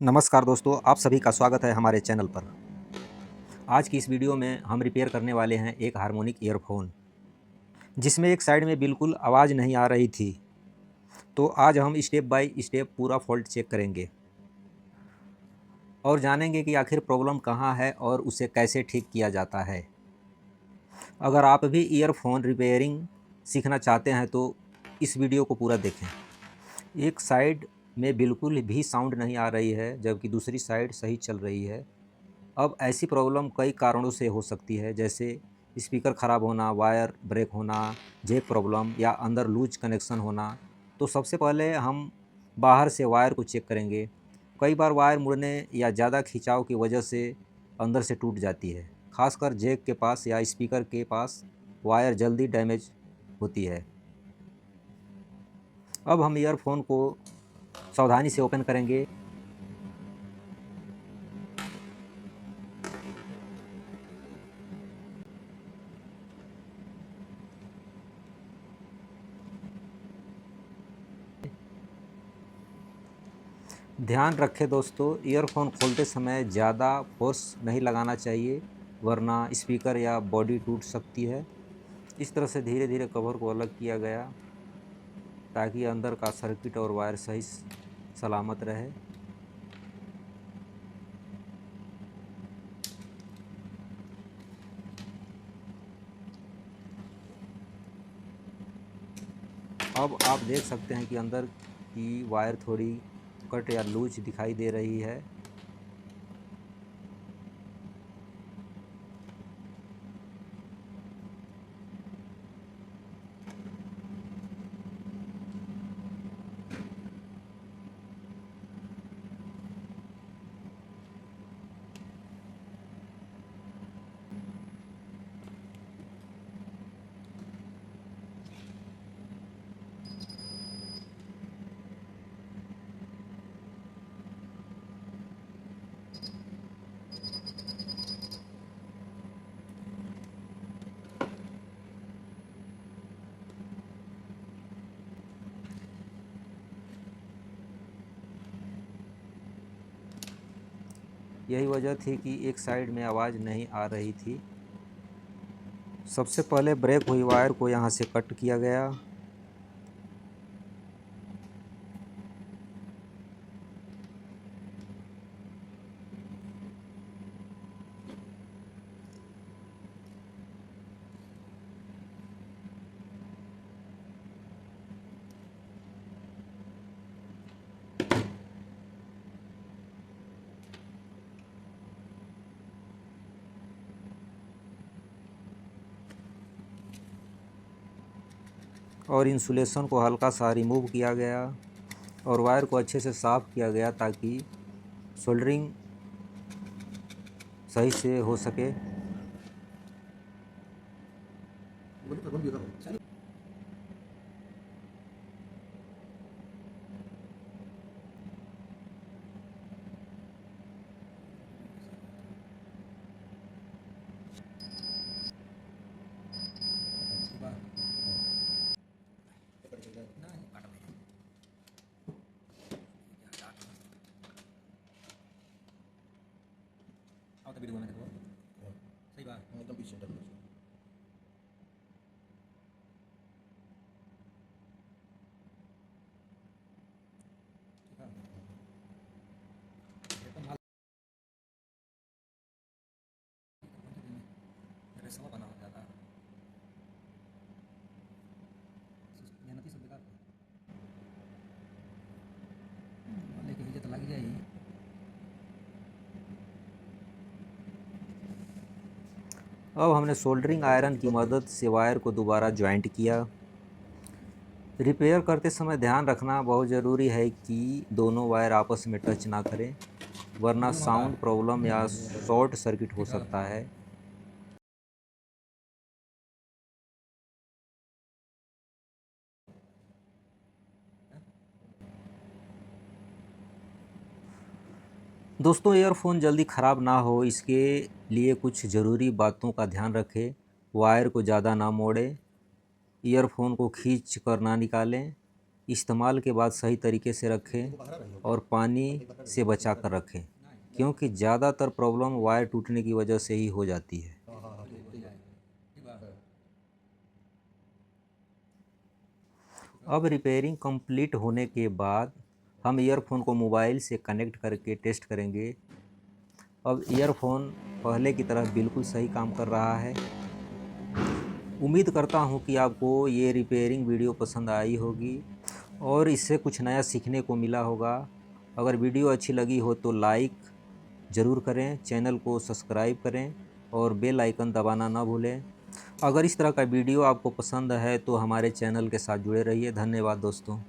नमस्कार दोस्तों, आप सभी का स्वागत है हमारे चैनल पर। आज की इस वीडियो में हम रिपेयर करने वाले हैं एक हार्मोनिक ईयरफ़ोन, जिसमें एक साइड में बिल्कुल आवाज़ नहीं आ रही थी। तो आज हम स्टेप बाय स्टेप पूरा फ़ॉल्ट चेक करेंगे और जानेंगे कि आखिर प्रॉब्लम कहाँ है और उसे कैसे ठीक किया जाता है। अगर आप भी ईयरफ़ोन रिपेयरिंग सीखना चाहते हैं तो इस वीडियो को पूरा देखें। एक साइड में बिल्कुल भी साउंड नहीं आ रही है, जबकि दूसरी साइड सही चल रही है। अब ऐसी प्रॉब्लम कई कारणों से हो सकती है, जैसे स्पीकर ख़राब होना, वायर ब्रेक होना, जैक प्रॉब्लम या अंदर लूज कनेक्शन होना। तो सबसे पहले हम बाहर से वायर को चेक करेंगे। कई बार वायर मुड़ने या ज़्यादा खिंचाव की वजह से अंदर से टूट जाती है। खासकर जैक के पास या स्पीकर के पास वायर जल्दी डैमेज होती है। अब हम ईयरफोन को सावधानी से ओपन करेंगे। ध्यान रखें दोस्तों, ईयरफोन खोलते समय ज़्यादा फोर्स नहीं लगाना चाहिए, वरना स्पीकर या बॉडी टूट सकती है। इस तरह से धीरे धीरे कवर को अलग किया गया, ताकि अंदर का सर्किट और वायर सही सलामत रहे। अब आप देख सकते हैं कि अंदर की वायर थोड़ी कट या लूज दिखाई दे रही है। यही वजह थी कि एक साइड में आवाज़ नहीं आ रही थी। सबसे पहले ब्रेक हुई वायर को यहाँ से कट किया गया। और इंसुलेशन को हल्का सा रिमूव किया गया और वायर को अच्छे से साफ़ किया गया, ताकि सोल्डरिंग सही से हो सके। अब हमने सोल्डरिंग आयरन की मदद से वायर को दोबारा ज्वाइंट किया। रिपेयर करते समय ध्यान रखना बहुत ज़रूरी है कि दोनों वायर आपस में टच ना करें, वरना साउंड प्रॉब्लम या शॉर्ट सर्किट हो सकता है। दोस्तों, ईयरफोन जल्दी ख़राब ना हो, इसके लिए कुछ ज़रूरी बातों का ध्यान रखें। वायर को ज़्यादा ना मोड़ें, ईयरफोन को खींच कर ना निकालें, इस्तेमाल के बाद सही तरीके से रखें और पानी से बचा कर रखें, क्योंकि ज़्यादातर प्रॉब्लम वायर टूटने की वजह से ही हो जाती है। अब रिपेयरिंग कंप्लीट होने के बाद हम ईयरफोन को मोबाइल से कनेक्ट करके टेस्ट करेंगे। अब ईयरफोन पहले की तरह बिल्कुल सही काम कर रहा है। उम्मीद करता हूँ कि आपको ये रिपेयरिंग वीडियो पसंद आई होगी और इससे कुछ नया सीखने को मिला होगा। अगर वीडियो अच्छी लगी हो तो लाइक ज़रूर करें, चैनल को सब्सक्राइब करें और बेल आइकन दबाना ना भूलें। अगर इस तरह का वीडियो आपको पसंद है तो हमारे चैनल के साथ जुड़े रहिए। धन्यवाद दोस्तों।